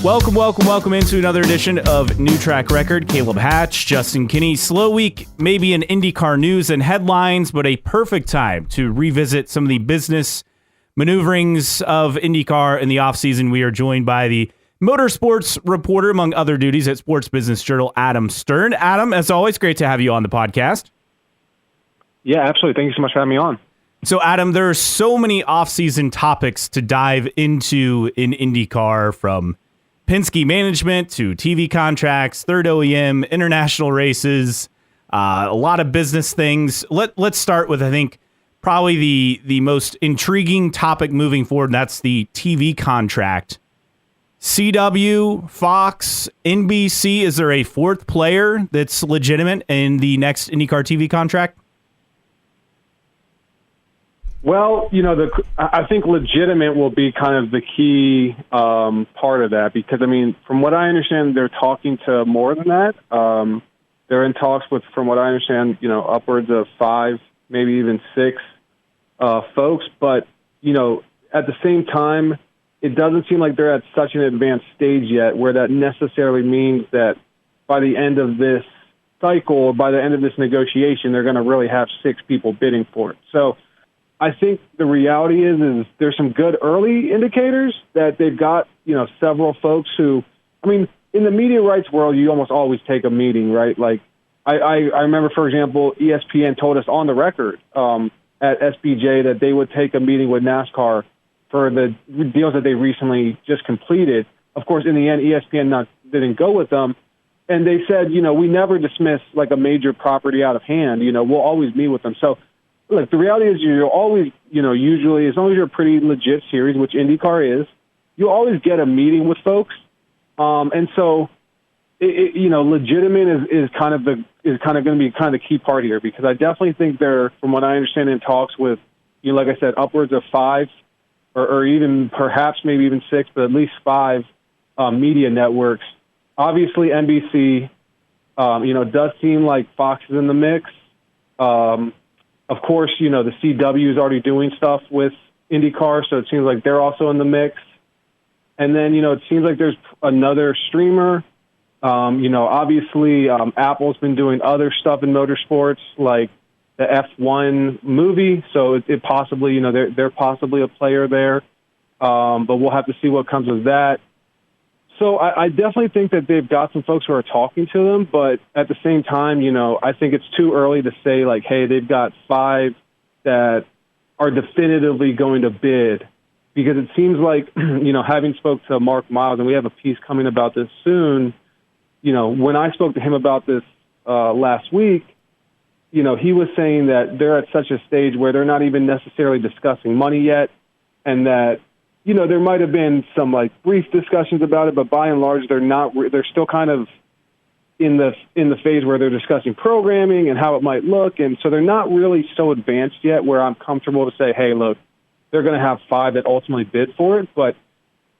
Welcome into another edition of New Track Record. Caleb Hatch, Justin Kinney. Slow week, maybe in IndyCar news and headlines, but a perfect time to revisit some of the business maneuverings of IndyCar in the offseason. We are joined by the motorsports reporter, among other duties at Sports Business Journal, Adam Stern. Adam, as always, great to have you on the podcast. Yeah, absolutely. Thank you so much for having me on. So, Adam, there are so many offseason topics to dive into in IndyCar, from Penske management to TV contracts, third OEM, international races, a lot of business things. Let's start with, I think, probably the most intriguing topic moving forward, and that's the TV contract. CW, Fox, NBC, is there a fourth player that's legitimate in the next IndyCar TV contract? Well, I think legitimate will be kind of the key part of that, because, from what I understand, they're talking to more than that. They're in talks with, from what I understand, upwards of 5, maybe even 6 folks. But, at the same time, it doesn't seem like they're at such an advanced stage yet where that necessarily means that by the end of this cycle or by the end of this negotiation, they're going to really have 6 people bidding for it. So I think the reality is there's some good early indicators that they've got, several folks who, in the media rights world, you almost always take a meeting, right? Like I remember, for example, ESPN told us on the record at SBJ that they would take a meeting with NASCAR for the deals that they recently just completed. Of course, in the end, ESPN didn't go with them. And they said, we never dismiss like a major property out of hand. We'll always meet with them. So, look, the reality is you're always, usually, as long as you're a pretty legit series, which IndyCar is, you always get a meeting with folks. And so, legitimate is kind of going to be kind of the key part here, because I definitely think they're, from what I understand, in talks with, like I said, upwards of 5 or even perhaps maybe even 6, but at least 5 media networks. Obviously, NBC, it does seem like Fox is in the mix. Of course, the CW is already doing stuff with IndyCar, so it seems like they're also in the mix. And then, it seems like there's another streamer. Obviously, Apple's been doing other stuff in motorsports, like the F1 movie. So it possibly, they're possibly a player there. But we'll have to see what comes of that. So I definitely think that they've got some folks who are talking to them, but at the same time, I think it's too early to say, like, hey, they've got 5 that are definitively going to bid, because it seems like, having spoke to Mark Miles, and we have a piece coming about this soon, when I spoke to him about this last week, he was saying that they're at such a stage where they're not even necessarily discussing money yet, and that there might have been some like brief discussions about it, but by and large, they're still kind of in the phase where they're discussing programming and how it might look. And so they're not really so advanced yet where I'm comfortable to say, hey, look, they're going to have 5 that ultimately bid for it. But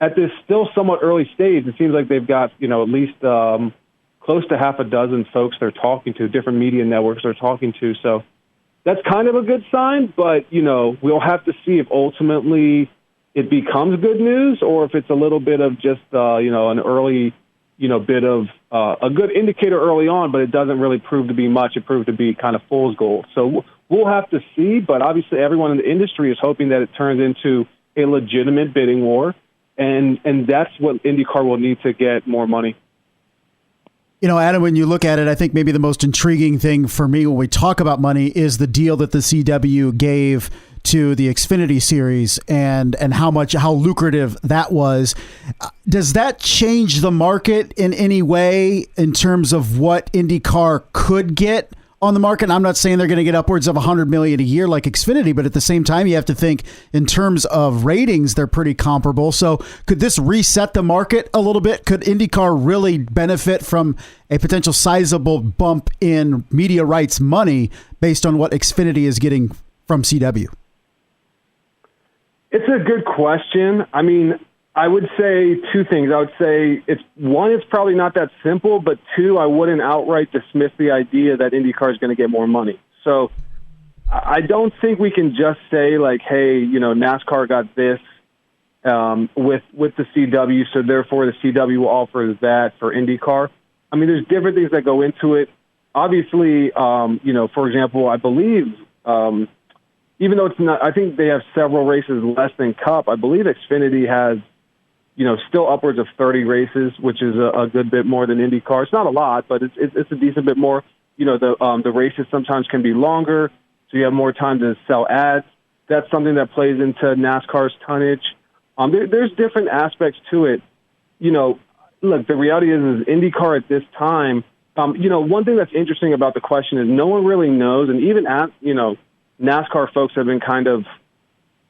at this still somewhat early stage, it seems like they've got, at least close to half a dozen folks they're talking to, different media networks they're talking to. So that's kind of a good sign, but, we'll have to see if ultimately it becomes good news, or if it's a little bit of just, an early, bit of a good indicator early on, but it doesn't really prove to be much. It proved to be kind of fool's gold. So we'll have to see, but obviously everyone in the industry is hoping that it turns into a legitimate bidding war, and that's what IndyCar will need to get more money. Adam, when you look at it, I think maybe the most intriguing thing for me when we talk about money is the deal that the CW gave to the Xfinity series and how lucrative that was. Does that change the market in any way in terms of what IndyCar could get on the market? I'm not saying they're going to get upwards of $100 million a year like Xfinity, but at the same time, you have to think in terms of ratings, they're pretty comparable. So could this reset the market a little bit? Could IndyCar really benefit from a potential sizable bump in media rights money based on what Xfinity is getting from CW? It's a good question. I would say 2 things. I would say it's probably not that simple, but 2, I wouldn't outright dismiss the idea that IndyCar is going to get more money. So I don't think we can just say like, hey, NASCAR got this with the CW. So therefore, the CW will offer that for IndyCar. I mean, there's different things that go into it. Obviously, for example, I believe, even though it's not, I think they have several races less than Cup. I believe Xfinity has, still upwards of 30 races, which is a good bit more than IndyCar. It's not a lot, but it's a decent bit more. The races sometimes can be longer, so you have more time to sell ads. That's something that plays into NASCAR's tonnage. There's different aspects to it. Look, the reality is IndyCar at this time, one thing that's interesting about the question is no one really knows, and even NASCAR folks have been kind of,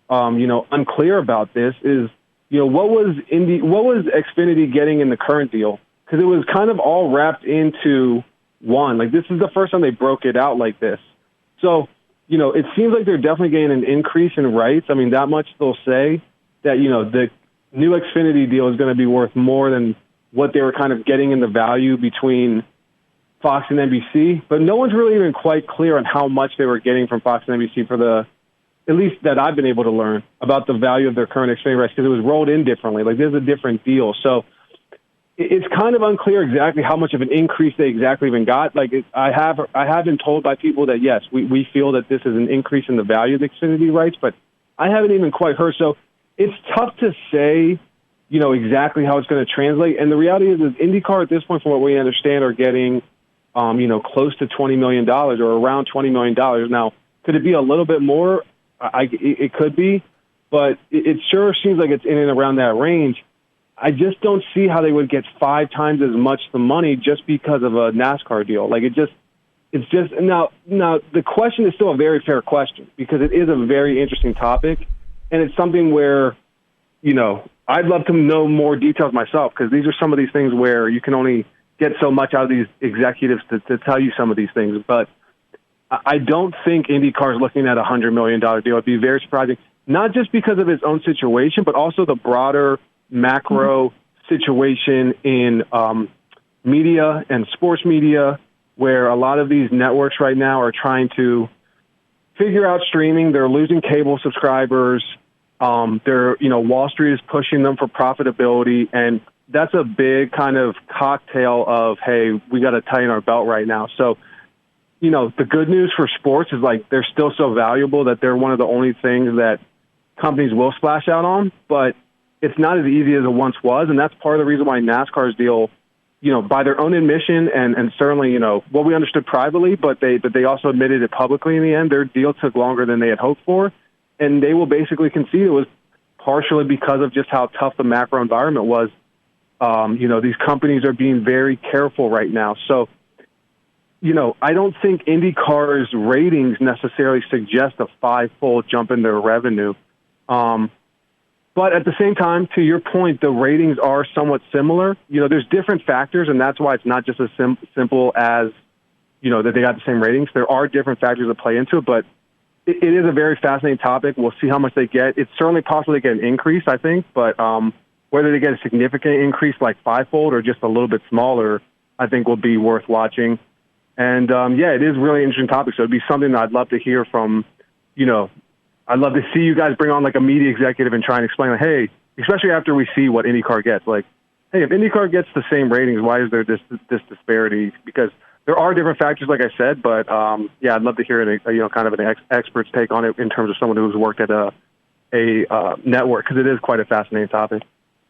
unclear about this, is, what was Xfinity getting in the current deal? Because it was kind of all wrapped into one. Like, this is the first time they broke it out like this. So, it seems like they're definitely getting an increase in rights. I mean, that much they'll say that, the new Xfinity deal is going to be worth more than what they were kind of getting in the value between Fox and NBC. But no one's really even quite clear on how much they were getting from Fox and NBC for at least that I've been able to learn about the value of their current Xfinity rights, because it was rolled in differently. Like, there's a different deal. So it's kind of unclear exactly how much of an increase they exactly even got. Like, I have been told by people that, yes, we feel that this is an increase in the value of the Xfinity rights, but I haven't even quite heard. So it's tough to say, exactly how it's going to translate. And the reality is IndyCar at this point, from what we understand, are getting, close to $20 million or around $20 million. Now, could it be a little bit more? It could be, but it sure seems like it's in and around that range. I just don't see how they would get 5 times as much the money just because of a NASCAR deal. Like, it's just now the question is still a very fair question, because it is a very interesting topic, and it's something where, I'd love to know more details myself, because these are some of these things where you can only get so much out of these executives to tell you some of these things. But I don't think IndyCar is looking at a $100 million deal. It'd be very surprising, not just because of its own situation, but also the broader macro situation in media and sports media, where a lot of these networks right now are trying to figure out streaming. They're losing cable subscribers. Wall Street is pushing them for profitability, and that's a big kind of cocktail of, hey, we got to tighten our belt right now. So, the good news for sports is, like, they're still so valuable that they're one of the only things that companies will splash out on, but it's not as easy as it once was. And that's part of the reason why NASCAR's deal, by their own admission and certainly, what we understood privately, but they also admitted it publicly in the end, their deal took longer than they had hoped for. And they will basically concede it was partially because of just how tough the macro environment was. These companies are being very careful right now. So, I don't think IndyCar's ratings necessarily suggest a 5-fold jump in their revenue. But at the same time, to your point, the ratings are somewhat similar. There's different factors, and that's why it's not just as simple as, that they got the same ratings. There are different factors that play into it, but it is a very fascinating topic. We'll see how much they get. It's certainly possible they get an increase, I think, but whether they get a significant increase like 5-fold or just a little bit smaller, I think will be worth watching. And, it is a really interesting topic, so it'd be something that I'd love to hear from, I'd love to see you guys bring on, like, a media executive and try and explain, like, hey, especially after we see what IndyCar gets, like, hey, if IndyCar gets the same ratings, why is there this disparity? Because there are different factors, like I said, but, I'd love to hear kind of an expert's take on it in terms of someone who's worked at a network, because it is quite a fascinating topic.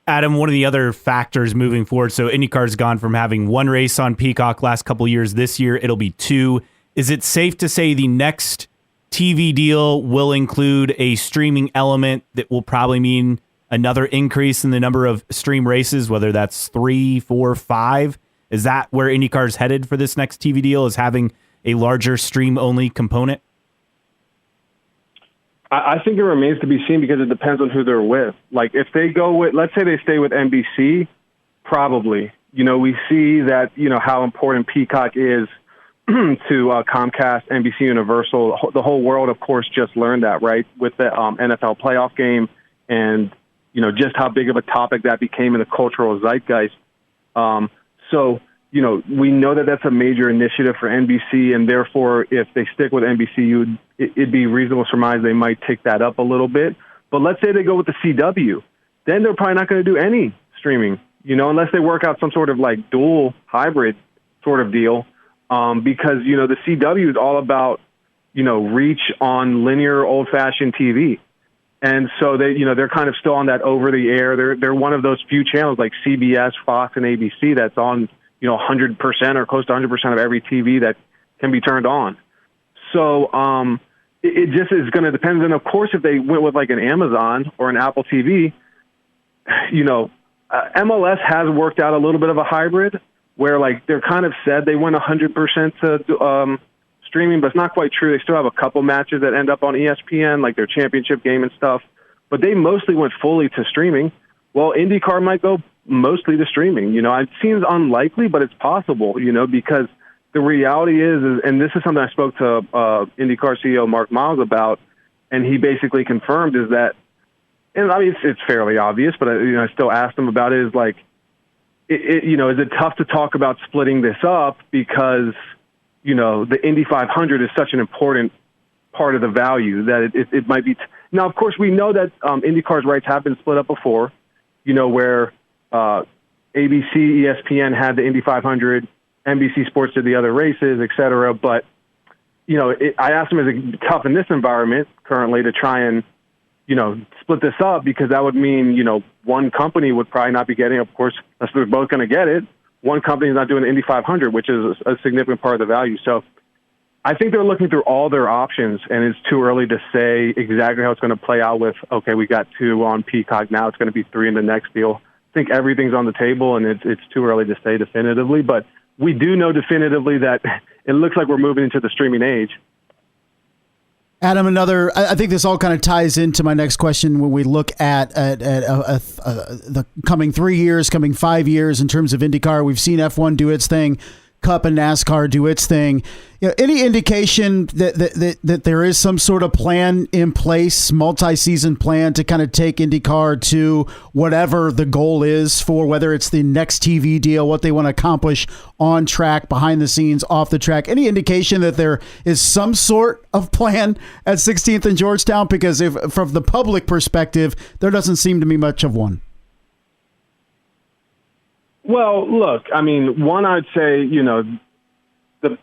Adam, one of the other factors moving forward, so IndyCar's gone from having 1 race on Peacock last couple years. This year, it'll be 2. Is it safe to say the next TV deal will include a streaming element that will probably mean another increase in the number of stream races, whether that's 3, 4, 5? Is that where IndyCar's headed for this next TV deal, is having a larger stream-only component? I think it remains to be seen, because it depends on who they're with. Like, if they go with, let's say they stay with NBC, probably. We see that, how important Peacock is to Comcast, NBC Universal. The whole world, of course, just learned that, right, with the NFL playoff game, and, just how big of a topic that became in the cultural zeitgeist. So, we know that that's a major initiative for NBC, and therefore, if they stick with NBC, it'd be reasonable to surmise they might take that up a little bit. But let's say they go with the CW. then they're probably not going to do any streaming, unless they work out some sort of like dual hybrid sort of deal. Because, the CW is all about, reach on linear old fashioned TV. And so they're kind of still on that over the air. They're one of those few channels like CBS, Fox, and ABC that's on, 100% or close to 100% of every TV that can be turned on. So it just is going to depend. And of course, if they went with like an Amazon or an Apple TV, MLS has worked out a little bit of a hybrid where like they're kind of said they went 100% to streaming, but it's not quite true. They still have a couple matches that end up on ESPN, like their championship game and stuff, but they mostly went fully to streaming. Well, IndyCar might go mostly to streaming. It seems unlikely, but it's possible, because the reality is, and this is something I spoke to IndyCar CEO Mark Miles about, and he basically confirmed is that, and I mean, it's fairly obvious, but I still asked him about it, is like, is it tough to talk about splitting this up because, the Indy 500 is such an important part of the value that it might be. Now, of course, we know that IndyCar's rights have been split up before, where ABC, ESPN had the Indy 500, NBC Sports did the other races, et cetera. But, I asked him, is it tough in this environment currently to try and, split this up, because that would mean, one company would probably not be getting, of course, unless they're both going to get it. One company is not doing the Indy 500, which is a significant part of the value. So I think they're looking through all their options, and it's too early to say exactly how it's going to play out with, okay, we got 2 on Peacock, now it's going to be 3 in the next deal. I think everything's on the table, and it's too early to say definitively, but we do know definitively that it looks like we're moving into the streaming age. Adam, I think this all kind of ties into my next question when we look at the coming 3 years, coming 5 years in terms of IndyCar. We've seen F1 do its thing, Cup and NASCAR do its thing. Any indication that there is some sort of plan in place, multi-season plan to kind of take IndyCar to whatever the goal is for, whether it's the next TV deal, what they want to accomplish on track, behind the scenes, off the track? Any indication that there is some sort of plan at 16th and Georgetown? Because from the public perspective, there doesn't seem to be much of one. Well, look, I mean, one, I'd say, the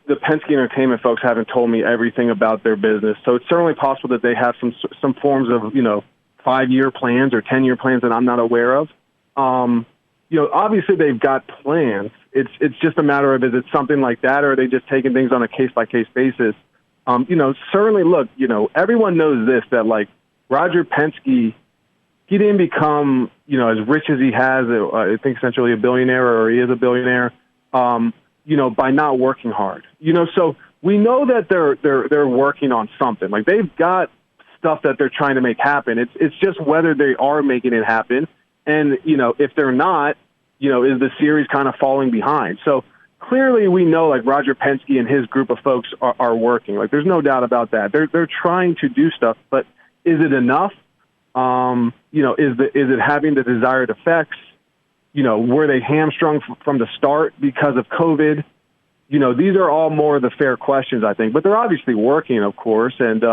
Penske Entertainment folks haven't told me everything about their business. So it's certainly possible that they have some forms of, 5-year plans or 10-year plans that I'm not aware of. Obviously they've got plans. It's just a matter of, is it something like that, or are they just taking things on a case-by-case basis? Certainly, look, everyone knows this, that, like, Roger Penske, he didn't become, as rich as he has, I think essentially a billionaire, or he is a billionaire, by not working hard. So we know that they're working on something. Like, they've got stuff that they're trying to make happen. It's just whether they are making it happen. And, if they're not, is the series kind of falling behind? So clearly we know, like, Roger Penske and his group of folks are working. Like, there's no doubt about that. They're trying to do stuff, but is it enough? Is it having the desired effects? Were they hamstrung from the start because of COVID? These are all more of the fair questions, I think, but they're obviously working, of course. And,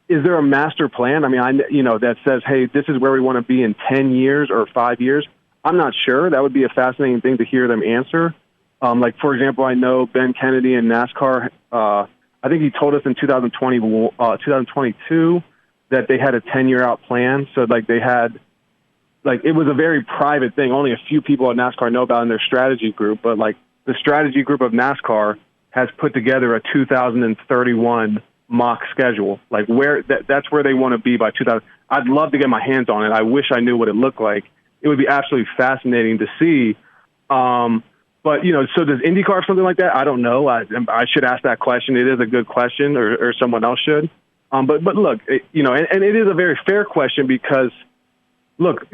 is there a master plan? I mean, that says, hey, this is where we want to be in 10 years or 5 years. I'm not sure. That would be a fascinating thing to hear them answer. Like, for example, I know Ben Kennedy in NASCAR, I think he told us in 2022 that they had a 10-year out plan. So, like, they had, like, it was a very private thing. Only a few people at NASCAR know about in their strategy group. But, like, the strategy group of NASCAR has put together a 2031 mock schedule. Like, that's where they want to be by 2000. I'd love to get my hands on it. I wish I knew what it looked like. It would be absolutely fascinating to see. But, so does IndyCar have something like that? I don't know. I should ask that question. It is a good question, or someone else should. But look, and it is a very fair question because, look,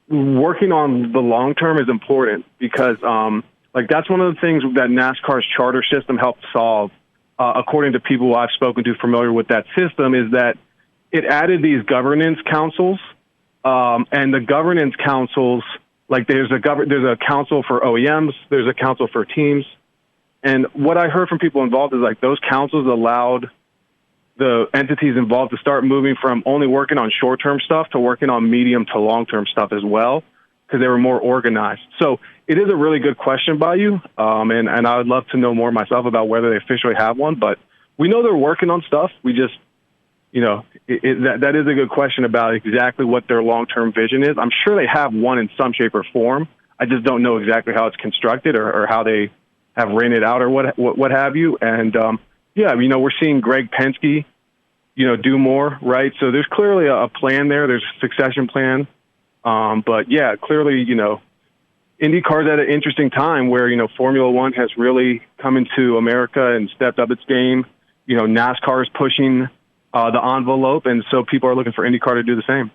working on the long term is important because, that's one of the things that NASCAR's charter system helped solve, according to people I've spoken to familiar with that system, is that it added these governance councils, and the governance councils, like, there's a council for OEMs, there's a council for teams. And what I heard from people involved is, like, those councils allowed, the entities involved to start moving from only working on short-term stuff to working on medium to long-term stuff as well, because they were more organized. So it is a really good question by you, and I would love to know more myself about whether they officially have one. But we know they're working on stuff. We just, that is a good question about exactly what their long-term vision is. I'm sure they have one in some shape or form. I just don't know exactly how it's constructed or how they have rented out or what have you. And we're seeing Greg Penske, do more, right? So there's clearly a plan there. There's a succession plan. But yeah, clearly, IndyCar's at an interesting time where, Formula One has really come into America and stepped up its game. NASCAR is pushing the envelope, and so people are looking for IndyCar to do the same.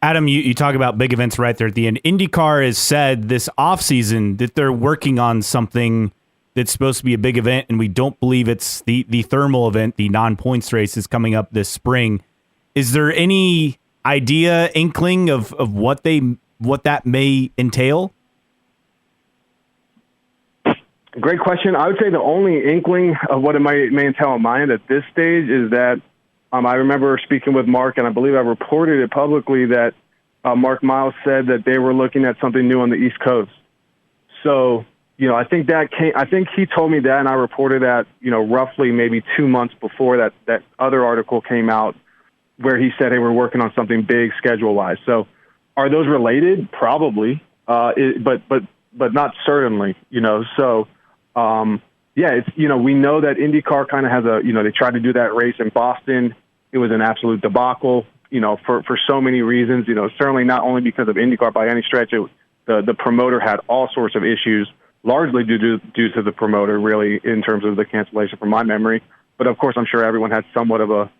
Adam, you talk about big events right there at the end. IndyCar has said this offseason that they're working on something that's supposed to be a big event, and we don't believe it's the thermal event, the non-points race is coming up this spring. Is there any idea, inkling of what that may entail? Great question. I would say the only inkling of what it may entail on my end at this stage is that I remember speaking with Mark, and I believe I reported it publicly that Mark Miles said that they were looking at something new on the East Coast. So, I think he told me that, and I reported that, roughly maybe 2 months before that other article came out where he said, hey, we're working on something big schedule-wise. So are those related? Probably, but not certainly, So, it's, we know that IndyCar kind of has they tried to do that race in Boston. It was an absolute debacle, for so many reasons, certainly not only because of IndyCar by any stretch. The promoter had all sorts of issues, largely due to the promoter, really, in terms of the cancellation from my memory. But of course, I'm sure everyone had somewhat of a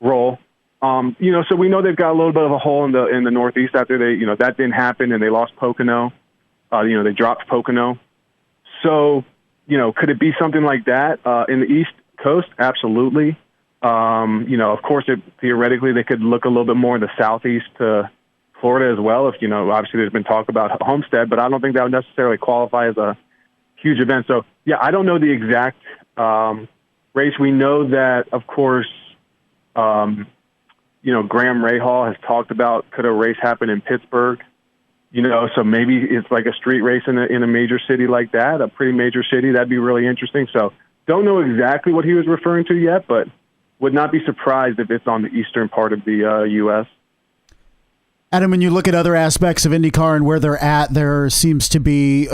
role. So we know they've got a little bit of a hole in the Northeast after they, that didn't happen and they lost Pocono. They dropped Pocono. So, could it be something like that in the East Coast? Absolutely. Of course, theoretically, they could look a little bit more in the Southeast to Florida as well. If, obviously there's been talk about Homestead, but I don't think that would necessarily qualify as a huge event. So, yeah, I don't know the exact race. We know that, of course, Graham Rahal has talked about could a race happen in Pittsburgh. So maybe it's like a street race in a major city like that, a pretty major city. That'd be really interesting. So don't know exactly what he was referring to yet, but would not be surprised if it's on the eastern part of the U.S. Adam, when you look at other aspects of IndyCar and where they're at, there seems to be,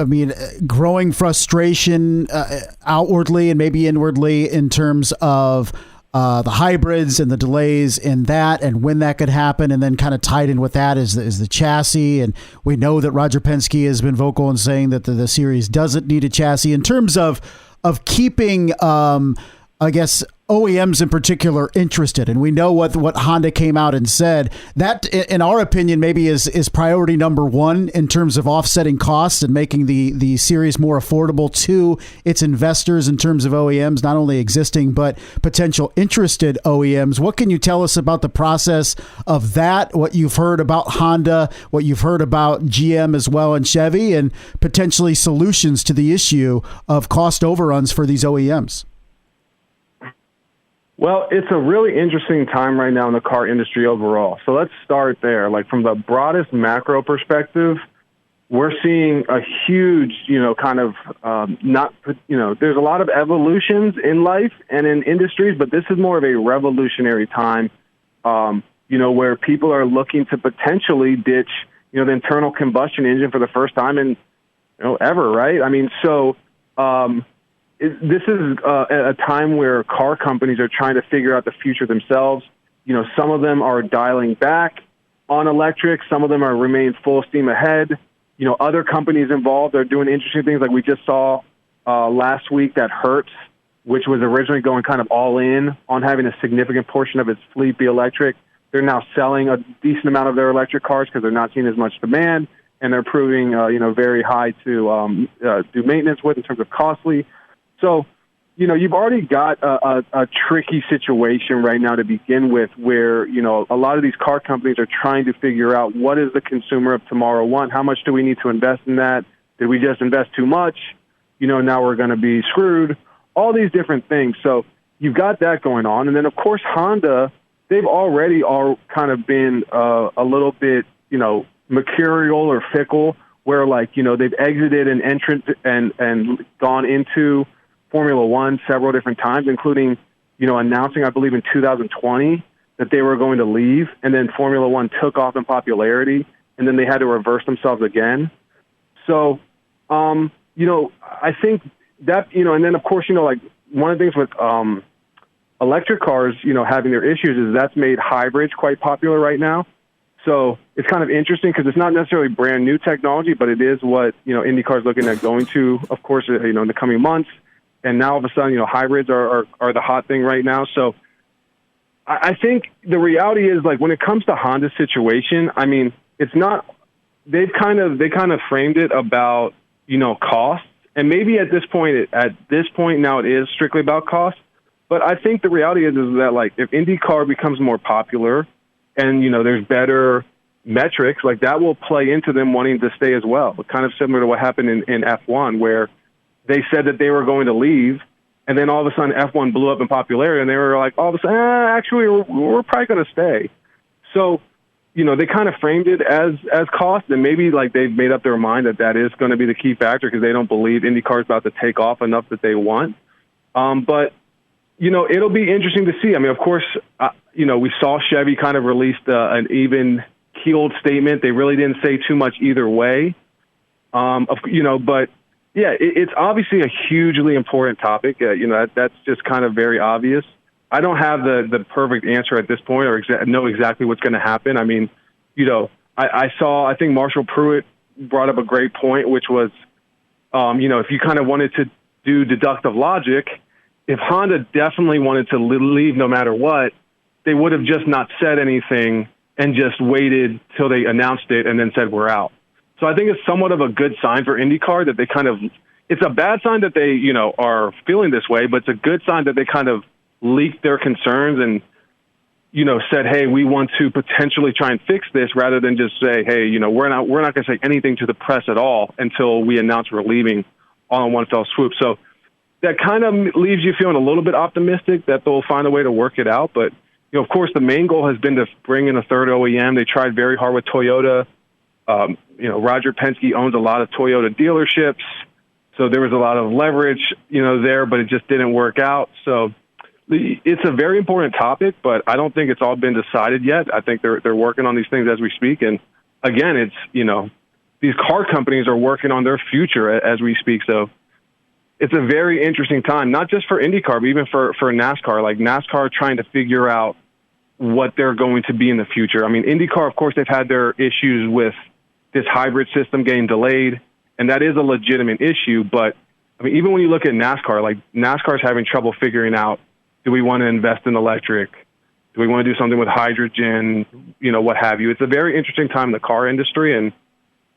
growing frustration outwardly and maybe inwardly in terms of the hybrids and the delays in that and when that could happen. And then kind of tied in with that is the chassis. And we know that Roger Penske has been vocal in saying that the series doesn't need a chassis. In terms of keeping, OEMs in particular interested. And we know what Honda came out and said. That, in our opinion, maybe is priority number one in terms of offsetting costs and making the series more affordable to its investors in terms of OEMs, not only existing, but potential interested OEMs. What can you tell us about the process of that, what you've heard about Honda, what you've heard about GM as well and Chevy, and potentially solutions to the issue of cost overruns for these OEMs? Well, it's a really interesting time right now in the car industry overall. So let's start there. Like from the broadest macro perspective, we're seeing a huge, there's a lot of evolutions in life and in industries, but this is more of a revolutionary time, where people are looking to potentially ditch, the internal combustion engine for the first time in, ever, right? This is a time where car companies are trying to figure out the future themselves. Some of them are dialing back on electric. Some of them are remain full steam ahead. Other companies involved are doing interesting things. Like we just saw last week that Hertz, which was originally going kind of all in on having a significant portion of its fleet be electric. They're now selling a decent amount of their electric cars because they're not seeing as much demand, and they're proving, very high to do maintenance with in terms of costly. So, you've already got a tricky situation right now to begin with where, a lot of these car companies are trying to figure out what does the consumer of tomorrow want? How much do we need to invest in that? Did we just invest too much? Now we're going to be screwed. All these different things. So, you've got that going on. And then, of course, Honda, they've already all kind of been a little bit, mercurial or fickle, where, they've exited an entrant and gone into Formula One several different times, including, announcing, I believe, in 2020 that they were going to leave. And then Formula One took off in popularity, and then they had to reverse themselves again. So, I think that, and then, of course, one of the things with electric cars, having their issues is that's made hybrids quite popular right now. So it's kind of interesting because it's not necessarily brand new technology, but it is what, IndyCar is looking at going to, of course, in the coming months. And now all of a sudden, hybrids are the hot thing right now. So I think the reality is, when it comes to Honda's situation, I mean, it's not, they kind of framed it about, costs. And maybe at this point now it is strictly about cost. But I think the reality is that, if IndyCar becomes more popular and, there's better metrics, that will play into them wanting to stay as well. Kind of similar to what happened in F1, where they said that they were going to leave, and then all of a sudden F1 blew up in popularity, and they were like, all of a sudden, actually, we're probably going to stay. So, they kind of framed it as cost, and maybe they've made up their mind that is going to be the key factor because they don't believe IndyCar is about to take off enough that they want. But it'll be interesting to see. I mean, of course, we saw Chevy kind of released an even-keeled statement. They really didn't say too much either way. But yeah, it's obviously a hugely important topic. That's just kind of very obvious. I don't have the perfect answer at this point or know exactly what's going to happen. I mean, I think Marshall Pruitt brought up a great point, which was, if you kind of wanted to do deductive logic, if Honda definitely wanted to leave no matter what, they would have just not said anything and just waited till they announced it and then said, we're out. So I think it's somewhat of a good sign for IndyCar that they it's a bad sign that they, are feeling this way, but it's a good sign that they kind of leaked their concerns and, said, hey, we want to potentially try and fix this rather than just say, hey, we're not going to say anything to the press at all until we announce we're leaving all in one fell swoop. So that kind of leaves you feeling a little bit optimistic that they'll find a way to work it out. But, of course, the main goal has been to bring in a third OEM. They tried very hard with Toyota. Roger Penske owns a lot of Toyota dealerships. So there was a lot of leverage, there, but it just didn't work out. So it's a very important topic, but I don't think it's all been decided yet. I think they're working on these things as we speak. And again, it's, these car companies are working on their future as we speak. So it's a very interesting time, not just for IndyCar, but even for NASCAR. NASCAR trying to figure out what they're going to be in the future. I mean, IndyCar, of course, they've had their issues with this hybrid system getting delayed, and that is a legitimate issue. But, I mean, even when you look at NASCAR, NASCAR is having trouble figuring out, do we want to invest in electric? Do we want to do something with hydrogen, what have you? It's a very interesting time in the car industry, and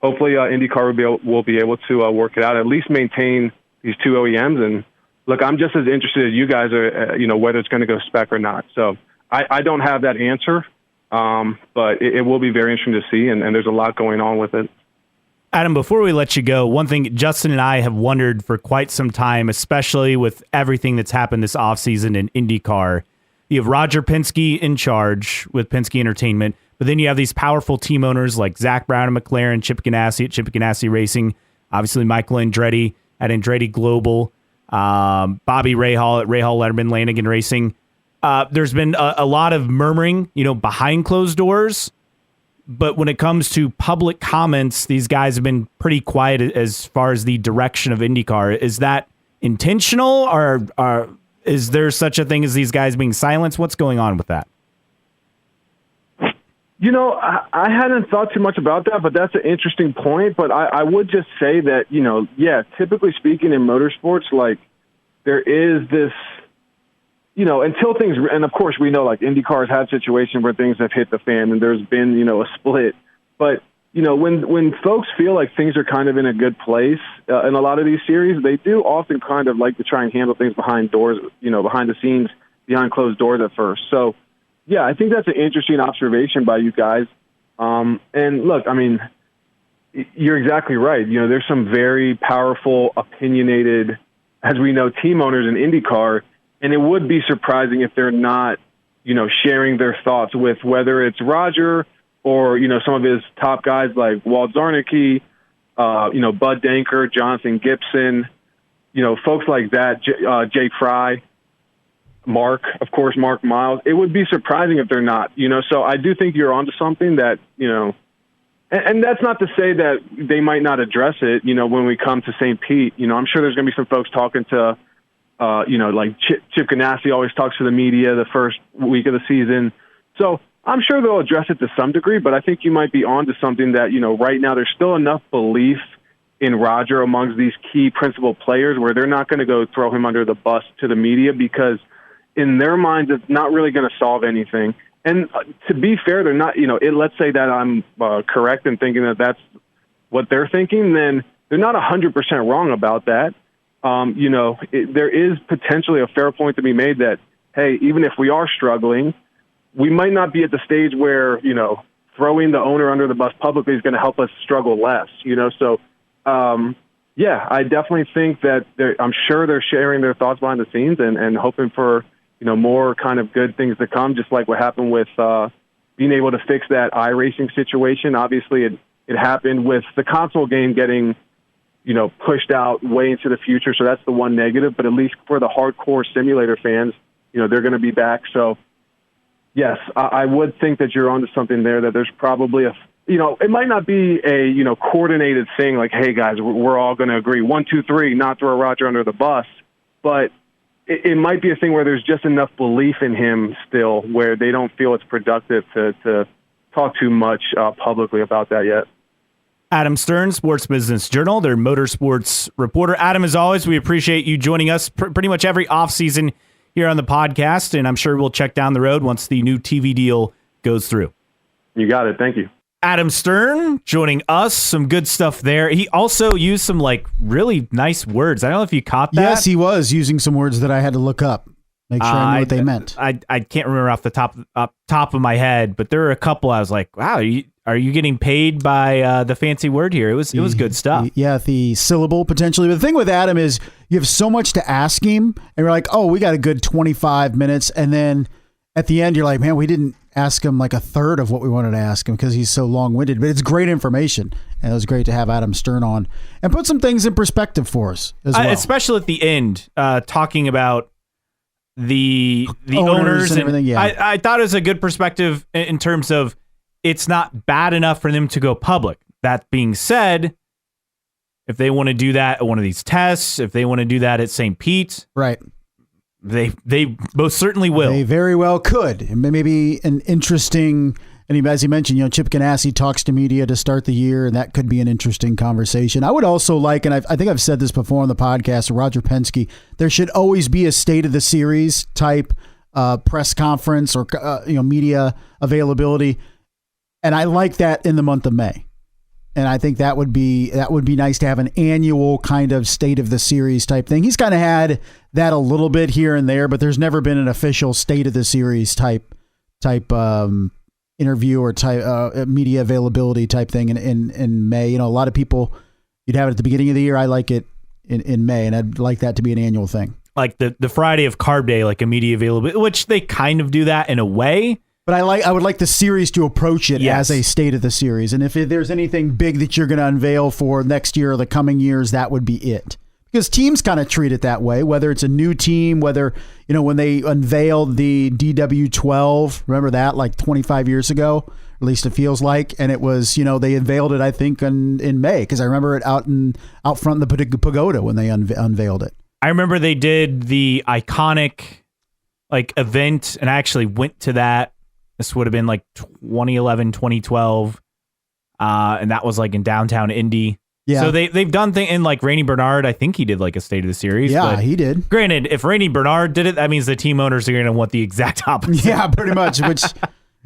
hopefully IndyCar will be able to work it out, at least maintain these two OEMs. And look, I'm just as interested as you guys are, whether it's going to go spec or not. So I don't have that answer, but it will be very interesting to see, and there's a lot going on with it. Adam, before we let you go, one thing Justin and I have wondered for quite some time, especially with everything that's happened this offseason in IndyCar. You have Roger Penske in charge with Penske Entertainment, but then you have these powerful team owners like Zach Brown at McLaren, Chip Ganassi at Chip Ganassi Racing, obviously Michael Andretti at Andretti Global, Bobby Rahal at Rahal Letterman Lanigan Racing. There's been a lot of murmuring, behind closed doors. But when it comes to public comments, these guys have been pretty quiet as far as the direction of IndyCar. Is that intentional, or is there such a thing as these guys being silenced? What's going on with that? I hadn't thought too much about that, but that's an interesting point. But I would just say that, typically speaking in motorsports, there is this, until things, and of course we know IndyCar has had situations where things have hit the fan and there's been, a split. But, when folks feel like things are kind of in a good place in a lot of these series, they do often kind of like to try and handle things behind doors, behind the scenes, behind closed doors at first. So, yeah, I think that's an interesting observation by you guys. And look, I mean, you're exactly right. There's some very powerful, opinionated, as we know, team owners in IndyCar. And it would be surprising if they're not, sharing their thoughts with whether it's Roger or, some of his top guys like Walt Zarnicki, Bud Danker, Jonathan Gibson, folks like that, Jake Fry, Mark Miles. It would be surprising if they're not, so I do think you're onto something that, and that's not to say that they might not address it, when we come to St. Pete. I'm sure there's going to be some folks talking to, like Chip Ganassi always talks to the media the first week of the season. So I'm sure they'll address it to some degree, but I think you might be onto something that, right now there's still enough belief in Roger amongst these key principal players where they're not going to go throw him under the bus to the media because in their minds, it's not really going to solve anything. And to be fair, they're not, let's say that I'm correct in thinking that that's what they're thinking, then they're not 100% wrong about that. There is potentially a fair point to be made that, hey, even if we are struggling, we might not be at the stage where, throwing the owner under the bus publicly is going to help us struggle less, So, I definitely think that I'm sure they're sharing their thoughts behind the scenes and hoping for, more kind of good things to come, just like what happened with being able to fix that iRacing situation. Obviously, it happened with the console game getting, pushed out way into the future. So that's the one negative. But at least for the hardcore simulator fans, they're going to be back. So, yes, I would think that you're onto something there, that there's probably it might not be a, coordinated thing like, hey, guys, we're all going to agree 1, 2, 3, not throw Roger under the bus. But it might be a thing where there's just enough belief in him still where they don't feel it's productive to talk too much publicly about that yet. Adam Stern, Sports Business Journal, their motorsports reporter. Adam, as always, we appreciate you joining us pretty much every offseason here on the podcast, and I'm sure we'll check down the road once the new TV deal goes through. You got it. Thank you. Adam Stern joining us. Some good stuff there. He also used some really nice words. I don't know if you caught that. Yes, he was using some words that I had to look up. Make sure I knew what they meant. I can't remember off the top of my head, but there were a couple I was like, wow, are you getting paid by the fancy word here? It was good stuff. Yeah, the syllable potentially. But the thing with Adam is you have so much to ask him, and you're like, oh, we got a good 25 minutes. And then at the end, you're like, man, we didn't ask him like a third of what we wanted to ask him because he's so long-winded. But it's great information, and it was great to have Adam Stern on and put some things in perspective for us as well. Especially at the end, talking about the owners and everything. Yeah. I thought it was a good perspective in terms of it's not bad enough for them to go public. That being said, if they want to do that at one of these tests, if they want to do that at St. Pete, right, they most certainly will. They very well could. And maybe an interesting, and as you mentioned, Chip Ganassi talks to media to start the year, and that could be an interesting conversation. I would also like, and I think I've said this before on the podcast, Roger Penske, there should always be a state of the series type press conference or media availability. And I like that in the month of May. And I think that would be nice to have an annual kind of state of the series type thing. He's kind of had that a little bit here and there, but there's never been an official state of the series type interview or type media availability type thing in May. A lot of people, you'd have it at the beginning of the year. I like it in May, and I'd like that to be an annual thing. Like the Friday of Carb Day, like a media availability, which they kind of do that in a way. But I would like the series to approach it as a state of the series. And if there's anything big that you're going to unveil for next year or the coming years, that would be it. Because teams kind of treat it that way, whether it's a new team, whether, when they unveiled the DW12, remember that, like 25 years ago, or at least it feels like, and it was, they unveiled it, I think, in May, because I remember it out front in the pagoda when they unveiled it. I remember they did the iconic event, and I actually went to that. This would have been 2011, 2012. And that was in downtown Indy. Yeah. So they've done things in Rainey Bernard. I think he did a state of the series. Yeah, he did. Granted, if Rainey Bernard did it, that means the team owners are going to want the exact opposite. Yeah, pretty much. Which,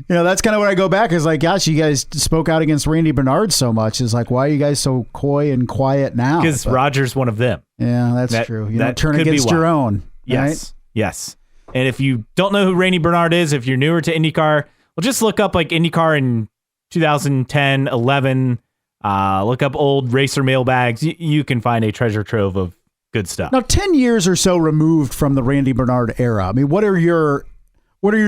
that's kind of where I go back is gosh, you guys spoke out against Rainey Bernard so much. Is why are you guys so coy and quiet now? Because Roger's one of them. Yeah, that's true. You don't turn against your own. Yes. Right? Yes. And if you don't know who Rainey Bernard is, if you're newer to IndyCar, well, just look up IndyCar in 2010, 11. Look up old racer mailbags. You can find a treasure trove of good stuff. Now, 10 years or so removed from the Randy Bernard era. I mean, what are your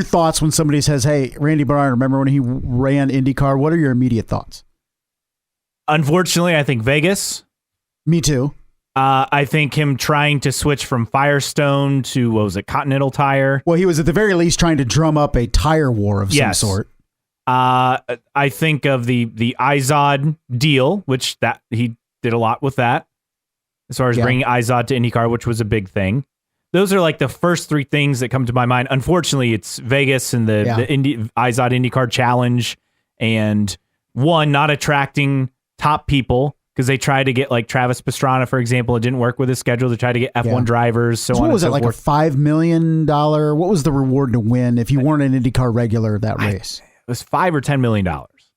thoughts when somebody says, "Hey, Randy Bernard, remember when he ran IndyCar?" What are your immediate thoughts? Unfortunately, I think Vegas. Me too. I think him trying to switch from Firestone to, what was it, Continental Tire. Well, he was at the very least trying to drum up a tire war of some sort. I think of the Izod deal, which that he did a lot with that, as far as bringing Izod to IndyCar, which was a big thing. Those are like the first three things that come to my mind. Unfortunately, it's Vegas and the Izod IndyCar Challenge, and not attracting top people, because they tried to get like Travis Pastrana, for example. It didn't work with his schedule. They tried to get F1 drivers, so on. What was and it, so like forth. a $5 million? What was the reward to win if you weren't an IndyCar regular of that race? It was $5 or $10 million.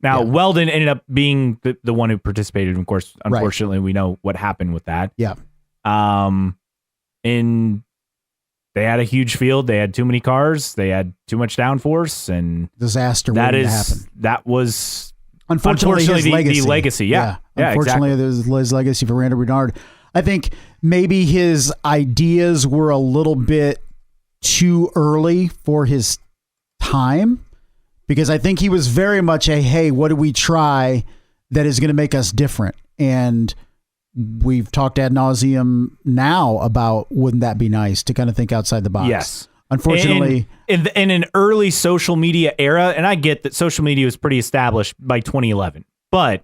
Now, Weldon ended up being the one who participated. Of course, unfortunately, we know what happened with that. Yeah. And they had a huge field. They had too many cars. They had too much downforce, and disaster waiting to happen. That was unfortunately his legacy. The legacy. Yeah. Unfortunately, exactly. there's his legacy for Randy Bernard. I think maybe his ideas were a little bit too early for his time, because I think he was very much hey, what do we try that is going to make us different? And we've talked ad nauseum now about, wouldn't that be nice to kind of think outside the box? Yes. Unfortunately, in an early social media era, and I get that social media was pretty established by 2011, but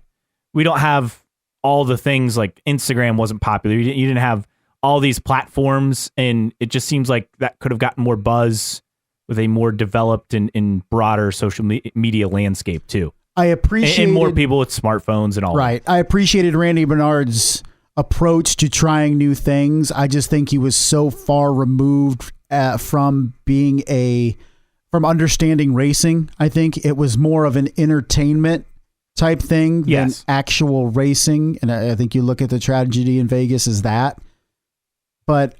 we don't have all the things, like Instagram wasn't popular. You didn't have all these platforms, and it just seems like that could have gotten more buzz with a more developed and broader social media landscape too. I appreciate and more people with smartphones and all. Right. I appreciated Randy Bernard's approach to trying new things. I just think he was so far removed from understanding racing. I think it was more of an entertainment type thing than actual racing. And I think you look at the tragedy in Vegas as that. But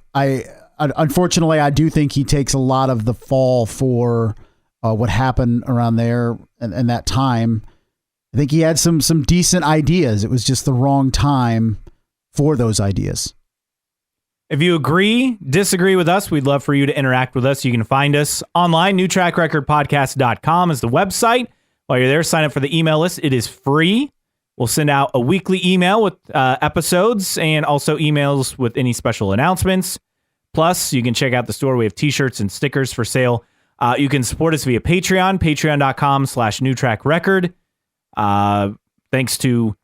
unfortunately, I do think he takes a lot of the fall for what happened around there and that time. I think he had some decent ideas. It was just the wrong time for those ideas. If you agree, disagree with us, we'd love for you to interact with us. You can find us online. NewTrackRecordPodcast.com is the website. While you're there, sign up for the email list. It is free. We'll send out a weekly email with episodes and also emails with any special announcements. Plus, you can check out the store. We have t-shirts and stickers for sale. You can support us via Patreon, patreon.com/NewTrackRecord. Thanks to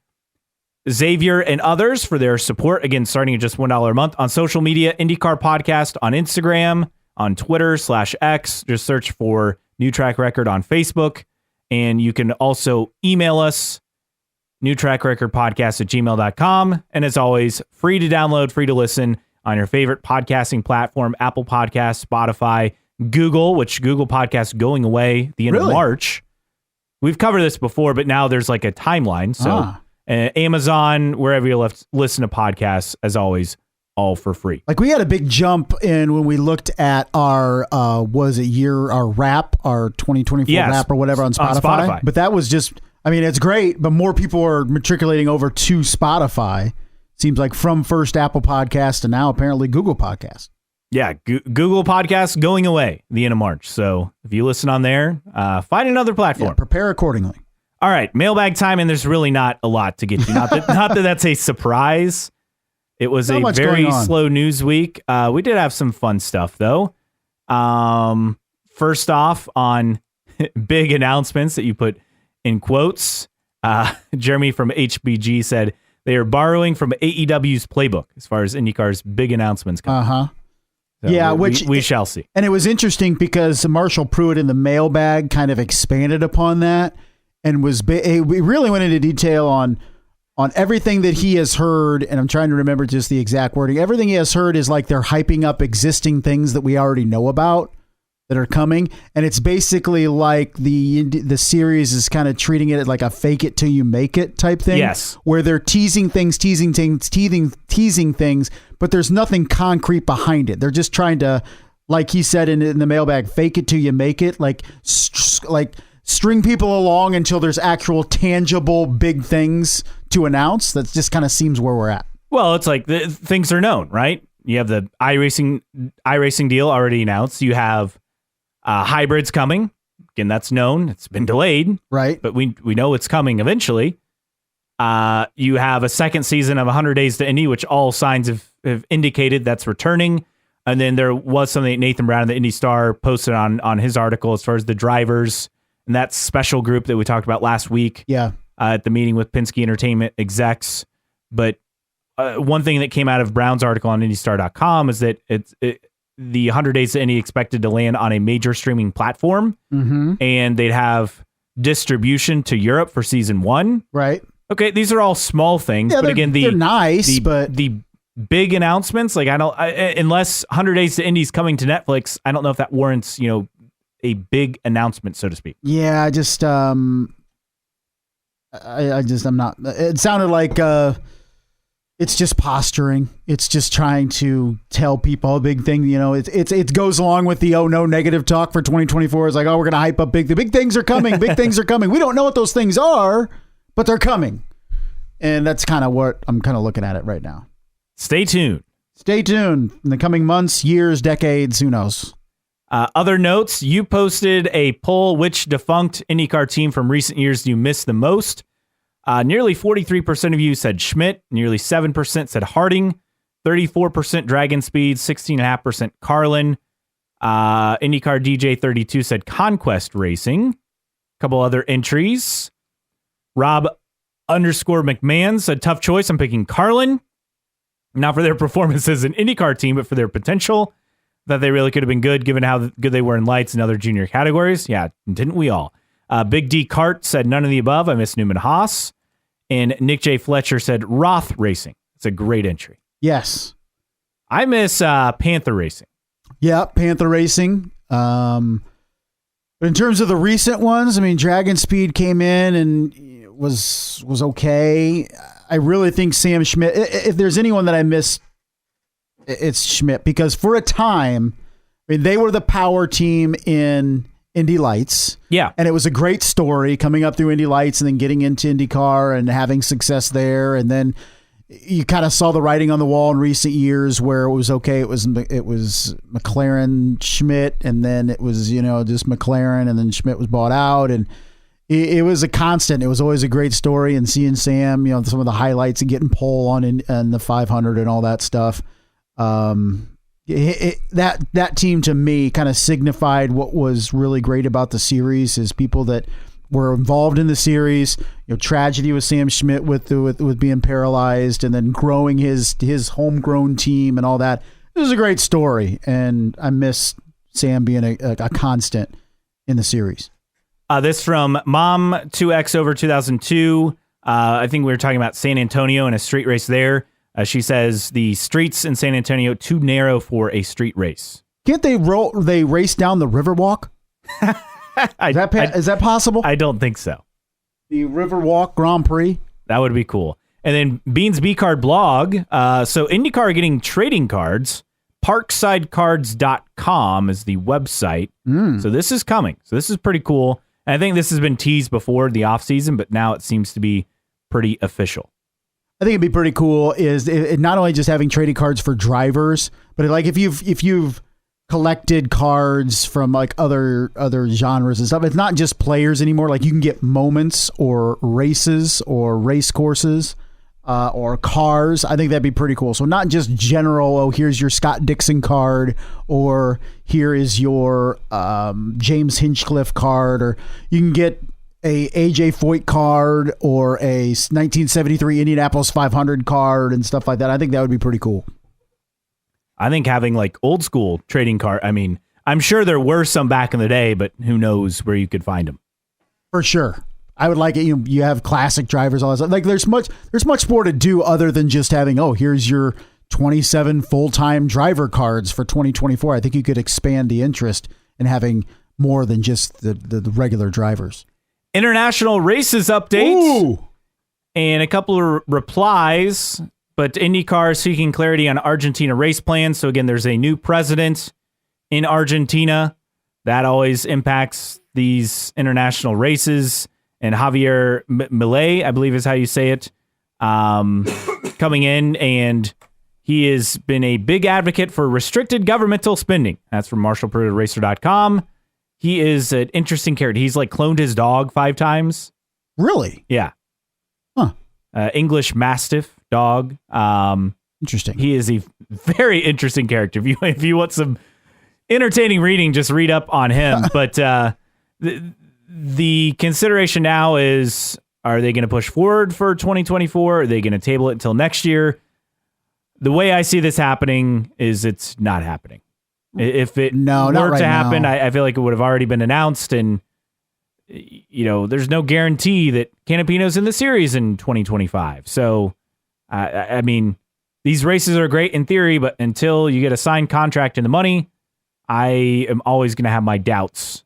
Xavier and others for their support. Again, starting at just $1 a month. On social media, IndyCar Podcast on Instagram, on Twitter /X. Just search for New Track Record on Facebook. And you can also email us, newtrackrecordpodcast@gmail.com. And as always, free to download, free to listen on your favorite podcasting platform, Apple Podcasts, Spotify, Google, which Google Podcasts going away at the end of March. We've covered this before, but now there's like a timeline. So Amazon, wherever you listen to podcasts, as always, all for free. Like we had a big jump in when we looked at our, our wrap, our 2024 wrap or whatever on Spotify. But that was just, I mean, it's great, but more people are matriculating over to Spotify. Seems like from first Apple Podcast to now apparently Google Podcast. Yeah, Google Podcasts going away the end of March. So if you listen on there, find another platform. Yeah, prepare accordingly. All right, mailbag time, and there's really not a lot to get to. Not that that's a surprise. It was a very slow news week. We did have some fun stuff, though. First off, on big announcements that you put in quotes, Jeremy from HBG said they are borrowing from AEW's playbook as far as IndyCar's big announcements come. So yeah, which we shall see. And it was interesting because Marshall Pruitt in the mailbag kind of expanded upon that and we really went into detail on everything that he has heard. And I'm trying to remember just the exact wording. Everything he has heard is like they're hyping up existing things that we already know about that are coming. And it's basically like the series is kind of treating it like a fake it till you make it type thing. Yes. Where they're teasing things, but there's nothing concrete behind it. They're just trying to, like he said in the mailbag, fake it till you make it, like string people along until there's actual tangible big things to announce. That just kind of seems where we're at. Well, it's like things are known, right? You have the iRacing deal already announced. You have hybrids coming. Again, that's known. It's been delayed, right? But we know it's coming eventually. You have a second season of 100 Days to Indy, which all signs have indicated that's returning. And then there was something that Nathan Brown of the Indy Star posted on his article as far as the drivers and that special group that we talked about last week. Yeah. At the meeting with Penske Entertainment execs. But one thing that came out of Brown's article on IndyStar.com is that the 100 Days to Indy expected to land on a major streaming platform, and they'd have distribution to Europe for season 1. Right. Okay, these are all small things, yeah, but again, they're nice, but the big announcements, like unless 100 Days to Indy's coming to Netflix, I don't know if that warrants a big announcement, so to speak. Yeah, I'm not. It sounded like it's just posturing. It's just trying to tell people a big thing. It goes along with the no negative talk for 2024. It's like, we're gonna hype up the big things are coming. Big things are coming. We don't know what those things are, but they're coming, and that's kind of what I'm kind of looking at it right now. Stay tuned. Stay tuned in the coming months, years, decades. Who knows? Other notes, you posted a poll, which defunct IndyCar team from recent years do you miss the most? Nearly 43% of you said Schmidt, nearly 7% said Harding, 34% Dragon Speed, 16.5% Carlin. IndyCar DJ 32 said Conquest Racing. A couple other entries. Rob_McMahon said tough choice. I'm picking Carlin. Not for their performance as an IndyCar team, but for their potential. That they really could have been good given how good they were in lights and other junior categories. Yeah, didn't we all? Big D Cart said none of the above. I miss Newman Haas. And Nick J. Fletcher said Roth Racing. It's a great entry. Yes. I miss Panther Racing. Yeah, Panther Racing. But in terms of the recent ones, I mean, Dragon Speed came in and was okay. I really think Sam Schmidt, if there's anyone that I miss, it's Schmidt, because for a time, I mean, they were the power team in Indy Lights. Yeah. And it was a great story coming up through Indy Lights and then getting into IndyCar and having success there. And then you kind of saw the writing on the wall in recent years where it was okay. It was McLaren Schmidt, and then it was, just McLaren, and then Schmidt was bought out, and it was a constant. It was always a great story, and seeing Sam, some of the highlights and getting pole on in the 500 and all that stuff. That team to me kind of signified what was really great about the series is people that were involved in the series. Tragedy with Sam Schmidt with being paralyzed, and then growing his homegrown team and all that. It was a great story, and I miss Sam being a constant in the series. This from Mom 2X over 2002. I think we were talking about San Antonio and a street race there. She says the streets in San Antonio too narrow for a street race. Can't they race down the Riverwalk? Is that possible? I don't think so. The Riverwalk Grand Prix. That would be cool. And then Beans B Card blog. So IndyCar getting trading cards. Parksidecards.com is the website. So this is coming. So this is pretty cool. And I think this has been teased before the offseason, but now it seems to be pretty official. I think it'd be pretty cool is it not only just having trading cards for drivers, but like if you've collected cards from like other genres and stuff, it's not just players anymore. Like you can get moments or races or race courses or cars. I think that'd be pretty cool. So not just general, here's your Scott Dixon card, or here is your James Hinchcliffe card, or you can get a AJ Foyt card or a 1973 Indianapolis 500 card and stuff like that. I think that would be pretty cool. I think having like old school trading card. I mean, I'm sure there were some back in the day, but who knows where you could find them. For sure. I would like it. You have classic drivers, all that stuff. Like there's much more to do other than just having, here's your 27 full-time driver cards for 2024. I think you could expand the interest in having more than just the regular drivers. International races updates. Ooh. And a couple of replies, but IndyCar is seeking clarity on Argentina race plans. So again, there's a new president in Argentina. That always impacts these international races. And Javier Milei, I believe is how you say it, coming in, and he has been a big advocate for restricted governmental spending. That's from Marshall Pruitt at Racer.com. He is an interesting character. He's like cloned his dog 5 times. Really? Yeah. Huh. English Mastiff dog. Interesting. He is a very interesting character. If you want some entertaining reading, just read up on him. But the consideration now is, are they going to push forward for 2024? Are they going to table it until next year? The way I see this happening is it's not happening. If it were to happen, I feel like it would have already been announced, and there's no guarantee that Canapino's in the series in 2025. So, I mean, these races are great in theory, but until you get a signed contract and the money, I am always going to have my doubts.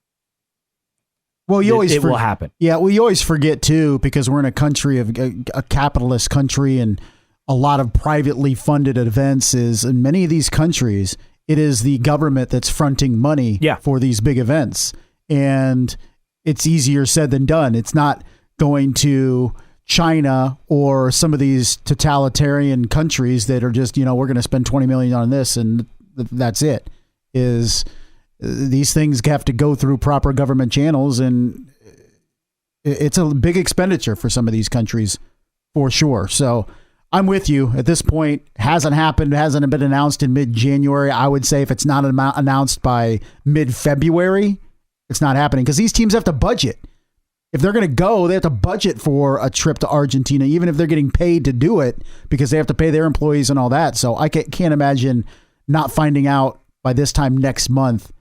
Well, it will happen. Yeah, well, you always forget too, because we're in a country of a capitalist country, and a lot of privately funded events is in many of these countries. It is the government that's fronting money for these big events, and it's easier said than done. It's not going to China or some of these totalitarian countries that are just, we're going to spend $20 million on this and that's it. These things have to go through proper government channels, and it's a big expenditure for some of these countries for sure. So I'm with you. At this point, hasn't happened, hasn't been announced in mid-January. I would say if it's not announced by mid-February, it's not happening, because these teams have to budget. If they're going to go, they have to budget for a trip to Argentina, even if they're getting paid to do it, because they have to pay their employees and all that. So I can't imagine not finding out by this time next month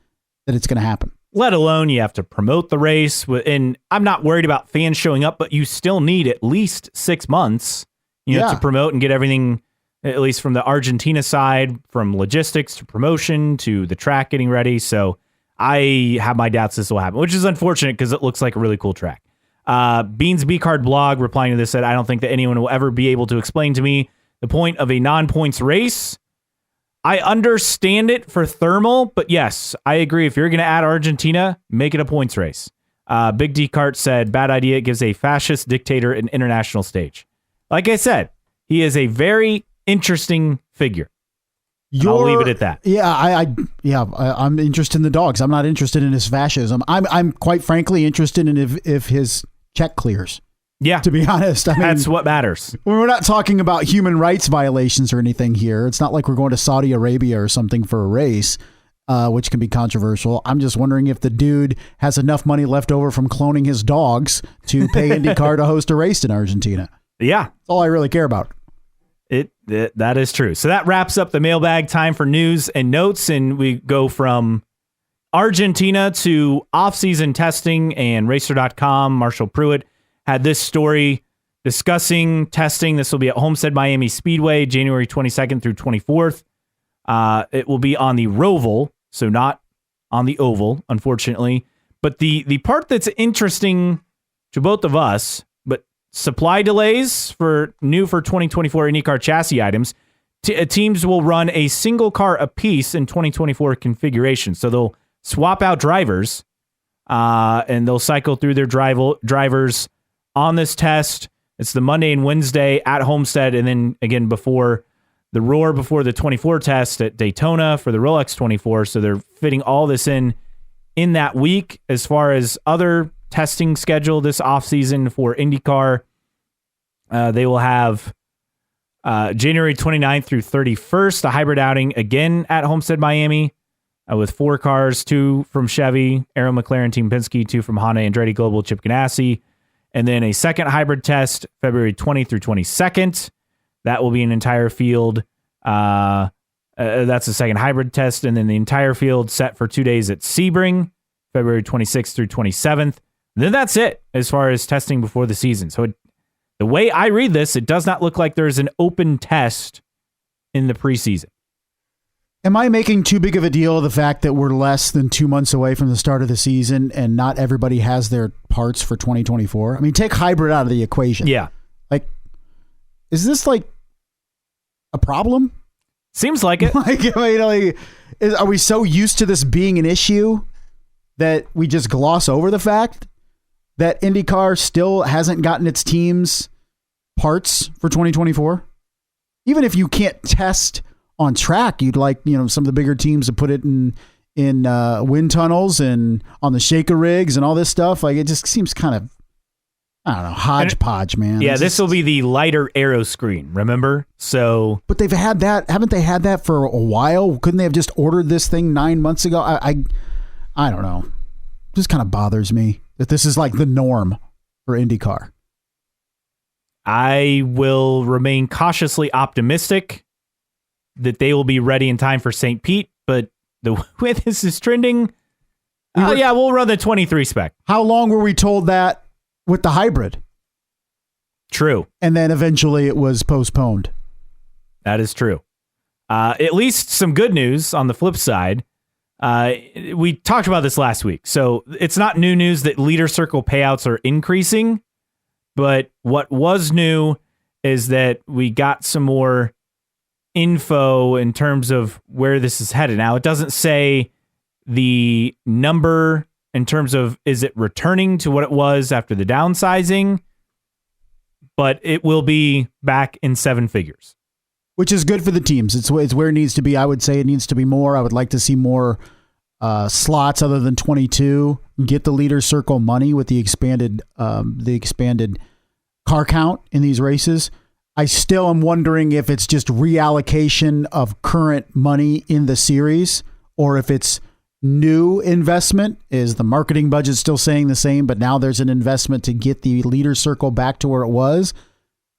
that it's going to happen. Let alone you have to promote the race. And I'm not worried about fans showing up, but you still need at least 6 months to promote and get everything, at least from the Argentina side, from logistics to promotion to the track getting ready. So I have my doubts this will happen, which is unfortunate because it looks like a really cool track. Beans B Card blog replying to this said, I don't think that anyone will ever be able to explain to me the point of a non-points race. I understand it for thermal, but yes, I agree. If you're going to add Argentina, make it a points race. Big D Cart said, bad idea. It gives a fascist dictator an international stage. Like I said, he is a very interesting figure. I'll leave it at that. Yeah, I'm interested in the dogs. I'm not interested in his fascism. I'm quite frankly interested in if his check clears. Yeah, to be honest, that's what matters. We're not talking about human rights violations or anything here. It's not like we're going to Saudi Arabia or something for a race, which can be controversial. I'm just wondering if the dude has enough money left over from cloning his dogs to pay IndyCar to host a race in Argentina. Yeah, that's all I really care about. That is true. So that wraps up the mailbag. Time for news and notes, and we go from Argentina to off-season testing, and Racer.com. Marshall Pruitt had this story discussing testing. This will be at Homestead Miami Speedway, January 22nd through 24th. It will be on the Roval, so not on the oval, unfortunately. But the part that's interesting to both of us, but supply delays for 2024 IndyCar chassis items. Teams will run a single car apiece in 2024 configuration. So they'll swap out drivers, and they'll cycle through their drivers on this test. It's the Monday and Wednesday at Homestead, and then again before the Roar, before the 24 test at Daytona for the Rolex 24. So they're fitting all this in that week. As far as other testing schedule this offseason for IndyCar, they will have January 29th through 31st, a hybrid outing again at Homestead Miami with 4 cars, 2 from Chevy, Arrow McLaren, Team Penske, 2 from Honda, Andretti Global, Chip Ganassi, and then a second hybrid test February 20th through 22nd. That will be an entire field. That's the second hybrid test, and then the entire field set for 2 days at Sebring, February 26th through 27th. And then that's it as far as testing before the season. So the way I read this, it does not look like there's an open test in the preseason. Am I making too big of a deal of the fact that we're less than 2 months away from the start of the season and not everybody has their parts for 2024? I mean, take hybrid out of the equation. Yeah. Like, is this like a problem? Seems like it. Are we so used to this being an issue that we just gloss over the fact that IndyCar still hasn't gotten its teams parts for 2024? Even if you can't test on track, you'd like, some of the bigger teams to put it in wind tunnels and on the shaker rigs and all this stuff. Like, it just seems kind of, I don't know, hodgepodge, man. Yeah, this will be the lighter aero screen, remember? So, but they've had that, haven't they had that for a while? Couldn't they have just ordered this thing 9 months ago? I don't know. It just kind of bothers me that this is like the norm for IndyCar. I will remain cautiously optimistic that they will be ready in time for St. Pete, but the way this is trending, we'll run the 23 spec. How long were we told that with the hybrid? True. And then eventually it was postponed. That is true. At least some good news on the flip side. We talked about this last week. So it's not new news that leader circle payouts are increasing. But what was new is that we got some more info in terms of where this is headed. Now, it doesn't say the number in terms of is it returning to what it was after the downsizing, but it will be back in seven figures. Which is good for the teams. It's where it needs to be. I would say it needs to be more. I would like to see more slots other than 22. Get the leader circle money with the expanded car count in these races. I still am wondering if it's just reallocation of current money in the series or if it's new investment. Is the marketing budget still saying the same, but now there's an investment to get the leader circle back to where it was?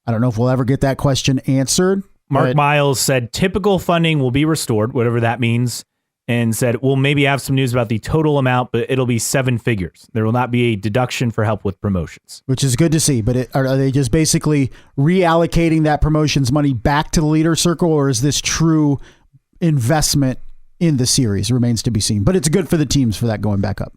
I don't know if we'll ever get that question answered. Mark Miles said typical funding will be restored, whatever that means, and said we'll maybe have some news about the total amount, but it'll be seven figures. There will not be a deduction for help with promotions. Which is good to see, but are they just basically reallocating that promotions money back to the leader circle, or is this true investment in the series? Remains to be seen, but it's good for the teams for that going back up.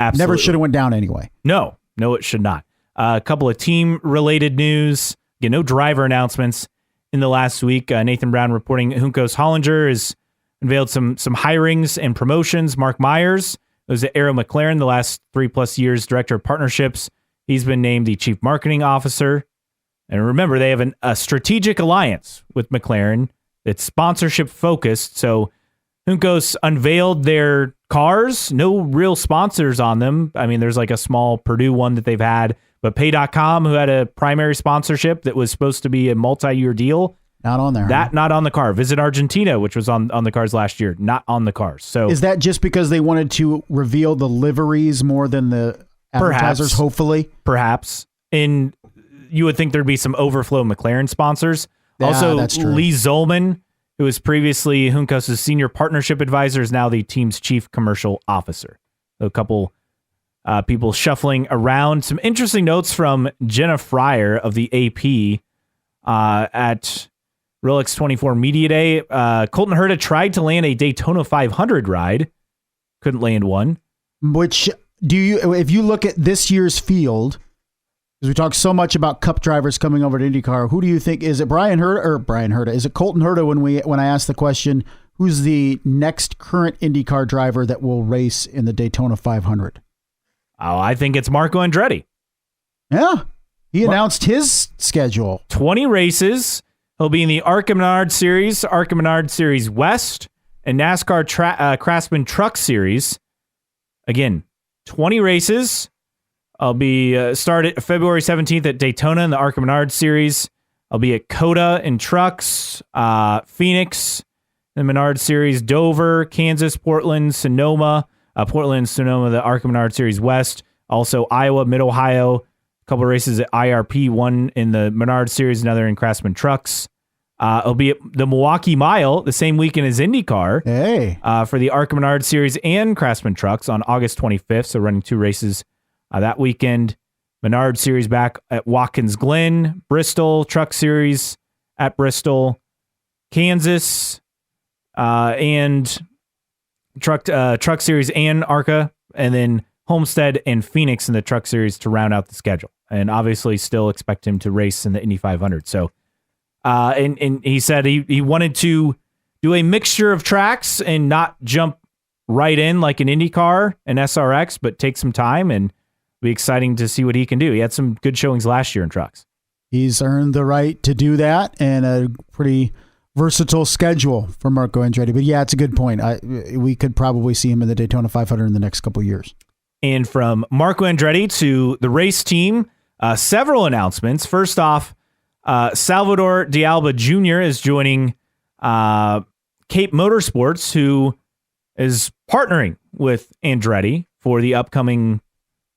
Absolutely. Never should have went down anyway. No, it should not. A couple of team-related news. No driver announcements in the last week. Nathan Brown reporting Juncos Hollinger has unveiled some hirings and promotions. Mark Myers was at Arrow McLaren the last 3+ years, director of partnerships. He's been named the chief marketing officer. And remember, they have a strategic alliance with McLaren that's sponsorship focused. So Juncos unveiled their cars, no real sponsors on them. I mean, there's like a small Purdue one that they've had, but Pay.com, who had a primary sponsorship that was supposed to be a multi-year deal, not on there. Not on the car. Visit Argentina, which was on the cars last year, not on the cars. So is that just because they wanted to reveal the liveries more than the advertisers? Perhaps, hopefully, perhaps. And you would think there'd be some overflow McLaren sponsors. Yeah, also, that's true. Lee Zollman, who was previously Juncos' senior partnership advisor, is now the team's chief commercial officer. So a couple people shuffling around. Some interesting notes from Jenna Fryer of the AP at Rolex 24 Media Day. Colton Herta tried to land a Daytona 500 ride. Couldn't land one. Which if you look at this year's field, because we talk so much about Cup drivers coming over to IndyCar, who do you think, is it Brian Herta? Is it Colton Herta when I asked the question, who's the next current IndyCar driver that will race in the Daytona 500? Oh, I think it's Marco Andretti. Yeah. He announced his schedule. 20 races. He'll be in the ARCA Menard Series, ARCA Menard Series West, and NASCAR Craftsman Truck Series. Again, 20 races. I'll be started February 17th at Daytona in the ARCA Menard Series. I'll be at COTA in trucks, Phoenix, the Menard Series, Dover, Kansas, Portland, Sonoma, the ARCA Menard Series West. Also Iowa, Mid-Ohio, a couple of races at IRP, one in the Menard Series, another in Craftsman Trucks. It'll be at the Milwaukee Mile the same weekend as IndyCar. Hey. For the ARCA Menard Series and Craftsman Trucks on August 25th. So running two races that weekend. Menard Series back at Watkins Glen, Bristol, Truck Series at Bristol, Kansas, and Truck Series and ARCA, and then Homestead and Phoenix in the Truck Series to round out the schedule. And obviously still expect him to race in the Indy 500. So, and he said he wanted to do a mixture of tracks and not jump right in like an IndyCar and SRX, but take some time, and be exciting to see what he can do. He had some good showings last year in trucks. He's earned the right to do that, and a pretty versatile schedule for Marco Andretti. But yeah, it's a good point. We could probably see him in the Daytona 500 in the next couple of years. And from Marco Andretti to the race team, several announcements. First off, Salvador de Alba Jr. is joining Cape Motorsports, who is partnering with Andretti for the upcoming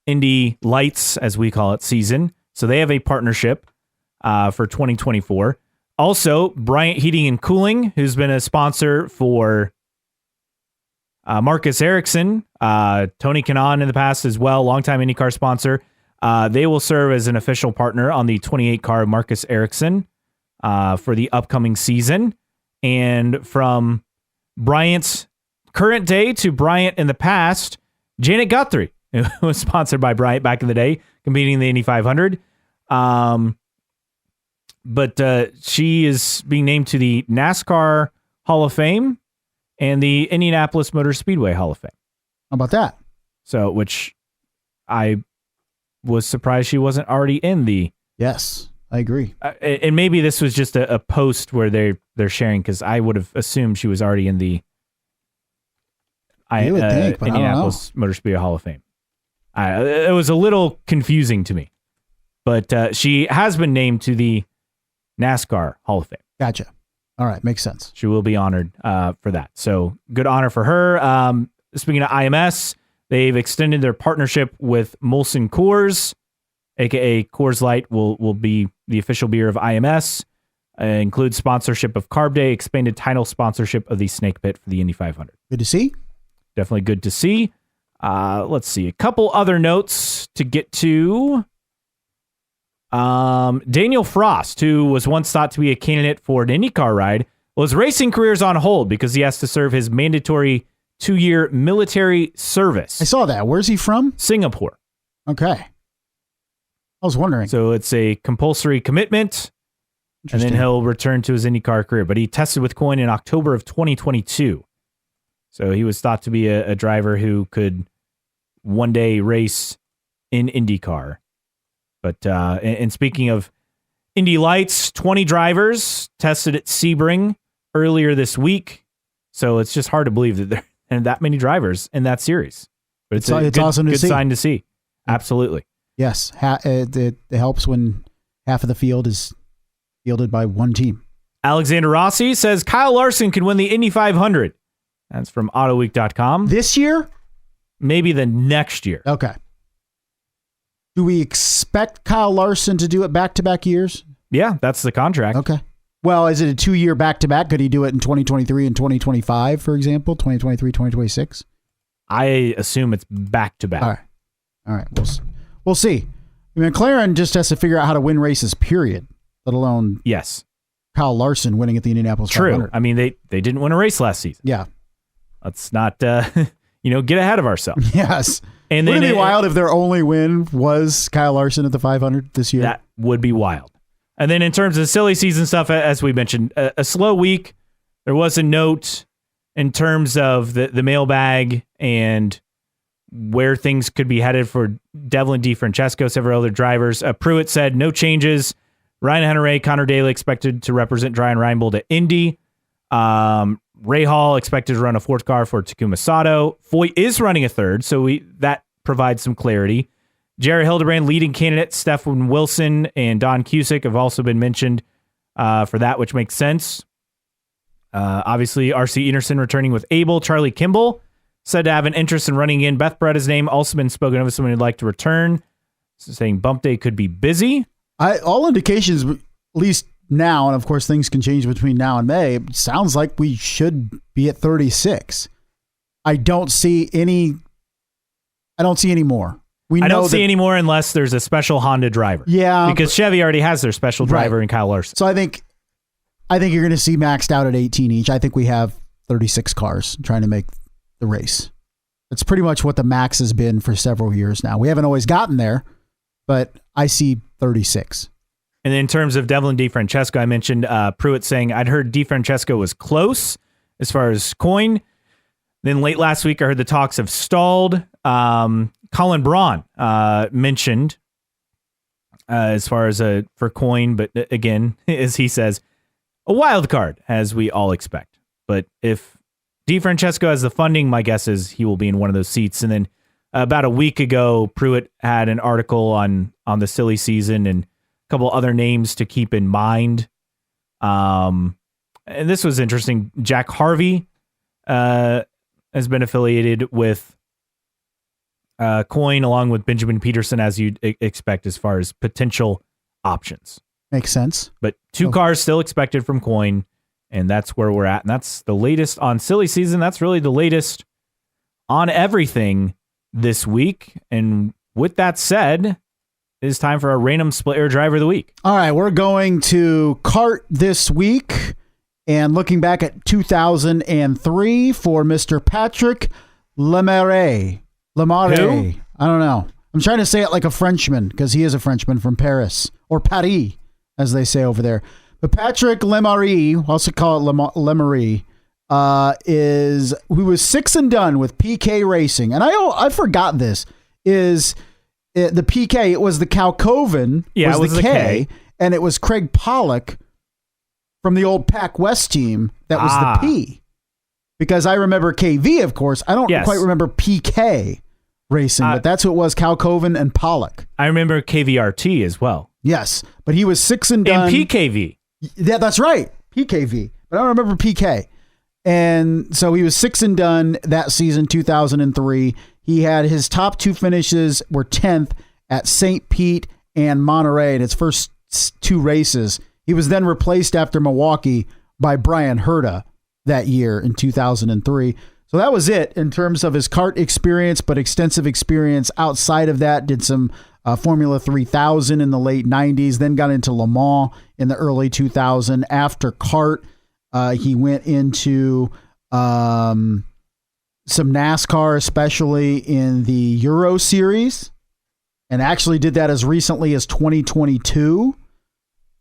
Indy Lights, as we call it, season. So they have a partnership for 2024. Also, Bryant Heating and Cooling, who's been a sponsor for Marcus Ericsson, Tony Kanaan in the past as well, longtime IndyCar sponsor. They will serve as an official partner on the 28 car Marcus Ericsson for the upcoming season. And from Bryant's current day to Bryant in the past, Janet Guthrie, who was sponsored by Bryant back in the day, competing in the Indy 500. But she is being named to the NASCAR Hall of Fame and the Indianapolis Motor Speedway Hall of Fame. How about that? So, which I was surprised she wasn't already in the. Yes, I agree. And maybe this was just a post where they're sharing, because I would have assumed she was already in the Indianapolis Motor Speedway Hall of Fame. It was a little confusing to me, but she has been named to the NASCAR Hall of Fame. Gotcha. All right, makes sense. She will be honored for that. So good honor for her. Speaking of IMS, they've extended their partnership with Molson Coors, aka Coors Light will be the official beer of IMS. Includes sponsorship of Carb Day, expanded title sponsorship of the Snake Pit for the Indy 500. Good to see. Definitely good to see. Let's see. A couple other notes to get to. Daniel Frost, who was once thought to be a candidate for an IndyCar ride, well, his racing career is on hold because he has to serve his mandatory 2-year military service. I saw that. Where's he from? Singapore. Okay. I was wondering. So it's a compulsory commitment, and then he'll return to his IndyCar career. But he tested with Coyne in October of 2022. So he was thought to be a driver who could one day race in IndyCar. But and speaking of Indy Lights, 20 drivers tested at Sebring earlier this week. So it's just hard to believe that there are that many drivers in that series. But it's good, awesome to good see. sign to see. Absolutely. Yes. It helps when half of the field is fielded by one team. Alexander Rossi says Kyle Larson could win the Indy 500. That's from AutoWeek.com. This year? Maybe the next year. Okay. Do we expect Kyle Larson to do it back-to-back years? Yeah, that's the contract. Okay. Well, is it a 2-year back-to-back? Could he do it in 2023 and 2025, for example? 2023, 2026? I assume it's back-to-back. All right. We'll see. I mean, McLaren just has to figure out how to win races, period, let alone Kyle Larson winning at the Indianapolis 500. True. I mean, they didn't win a race last season. Yeah. Let's not, get ahead of ourselves. Yes. And Wouldn't then it be wild if their only win was Kyle Larson at the 500 this year? That would be wild. And then in terms of silly season stuff, as we mentioned, a slow week. There was a note in terms of the mailbag and where things could be headed for Devlin DeFrancesco, several other drivers. Pruitt said no changes. Ryan Hunter-Reay, Connor Daly expected to represent Ryan Reinbold at Indy. Ray Hall expected to run a fourth car for Takuma Sato. Foyt is running a third, so that provides some clarity. Jerry Hildebrand, leading candidate, Stefan Wilson and Don Cusick have also been mentioned for that, which makes sense. Obviously, R.C. Enerson returning with Abel. Charlie Kimball said to have an interest in running in. Beth Bretta's name also been spoken of as someone who'd like to return, saying bump day could be busy. All indications, at least now, and of course things can change between now and May, it sounds like we should be at 36. I don't see any more. I don't see any more unless there's a special Honda driver. Yeah. Because Chevy already has their special driver in Kyle Larson. So I think you're going to see maxed out at 18 each. I think we have 36 cars trying to make the race. That's pretty much what the max has been for several years now. We haven't always gotten there, but I see 36. And in terms of Devlin DeFrancesco, I mentioned Pruitt saying, I'd heard DeFrancesco was close as far as Coyne. Then late last week, I heard the talks have stalled. Colin Braun mentioned as far as for Coyne, but again, as he says, a wild card, as we all expect. But if DeFrancesco has the funding, my guess is he will be in one of those seats. And then about a week ago, Pruitt had an article on the silly season and a couple other names to keep in mind. And this was interesting. Jack Harvey has been affiliated with Coyne, along with Benjamin Peterson, as you'd expect, as far as potential options. Makes sense. But two cars still expected from Coyne, and that's where we're at. And that's the latest on silly season. That's really the latest on everything this week. And with that said, it is time for our random split air driver of the week. All right, we're going to kart this week and looking back at 2003 for Mr. Patrick Lemaire. Who? I don't know. I'm trying to say it like a Frenchman because he is a Frenchman from Paris, or Paris, as they say over there. But Patrick Lemaire, also call it Lemaire, who was 6 and done with PK Racing. And I forgot this, is the PK, it was the Calcoven, was the K, and it was Craig Pollock from the old Pac West team that was the P. Because I remember KV, of course. I don't quite remember PK Racing, but that's who it was, Calcoven and Pollock. I remember KVRT as well. Yes, but he was 6 and done. And PKV. Yeah, that's right. PKV. But I don't remember PK. And so he was 6 and done that season, 2003. He had his top 2 finishes were 10th at St. Pete and Monterey in its first 2 races. He was then replaced after Milwaukee by Brian Herta that year in 2003. So that was it in terms of his kart experience, but extensive experience outside of that. Did some Formula 3000 in the late 90s, then got into Le Mans in the early 2000s. After kart, he went into some NASCAR, especially in the Euro Series, and actually did that as recently as 2022,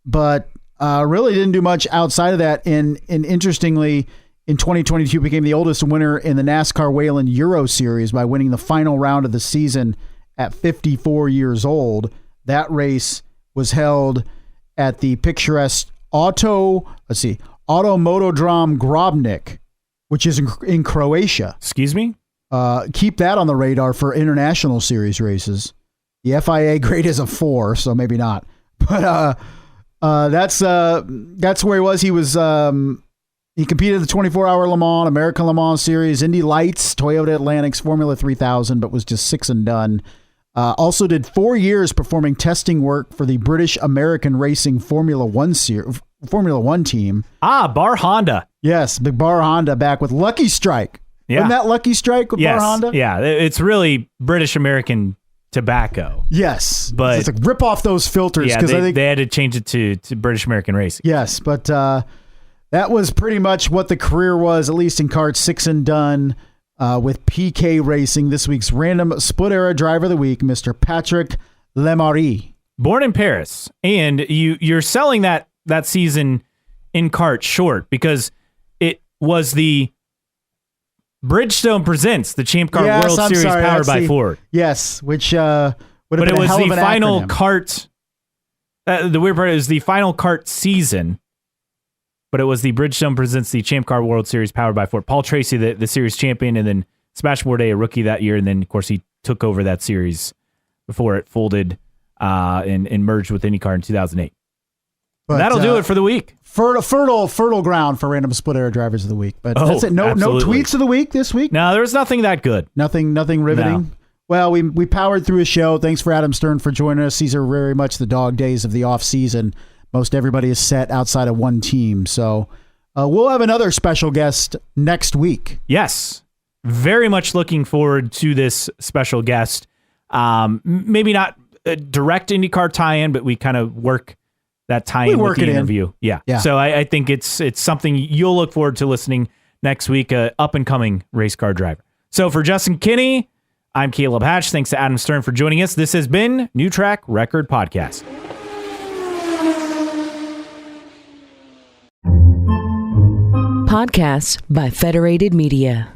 but really didn't do much outside of that. And interestingly, in 2022, became the oldest winner in the NASCAR Whelen Euro Series by winning the final round of the season at 54 years old. That race was held at the picturesque Automotodrom Grobnik, which is in Croatia. Excuse me? Keep that on the radar for international series races. The FIA grade is a 4, so maybe not. But that's where he was. He was he competed in the 24-hour Le Mans, American Le Mans Series, Indy Lights, Toyota Atlantic's Formula 3000, but was just 6 and done. Also did 4 years performing testing work for the British American Racing Formula One team. Bar Honda. Yes, big Bar Honda back with Lucky Strike. Yeah. Wasn't that Lucky Strike with Bar Honda? Yeah, it's really British American tobacco. Yes, but it's like rip off those filters. Yeah, they had to change it to British American Racing. Yes, but that was pretty much what the career was, at least in karts, 6 and done with PK Racing. This week's random split era driver of the week, Mr. Patrick Lemaire. Born in Paris, and you're selling that season in kart short because it was the Bridgestone Presents the Champ Car World Series powered by Ford. Yes, which would have been it was a hell of the an final acronym. kart. The weird part is the final kart season, but it was the Bridgestone Presents the Champ Car World Series powered by Ford. Paul Tracy, the series champion, and then Sebastian Bourdais, a rookie that year, and then of course he took over that series before it folded and merged with IndyCar in 2008. But that'll do it for the week. Fertile ground for random split air drivers of the week. But that's it. No tweets of the week this week. No, there was nothing that good. Nothing riveting. No. Well, we powered through a show. Thanks for Adam Stern for joining us. These are very much the dog days of the off season. Most everybody is set outside of one team. So we'll have another special guest next week. Yes. Very much looking forward to this special guest. Maybe not a direct IndyCar tie-in, but we kind of work that tie-in with the interview. Yeah. So I think it's something you'll look forward to listening next week, up-and-coming race car driver. So for Justin Kinney, I'm Caleb Hatch. Thanks to Adam Stern for joining us. This has been New Track Record Podcast. Podcasts by Federated Media.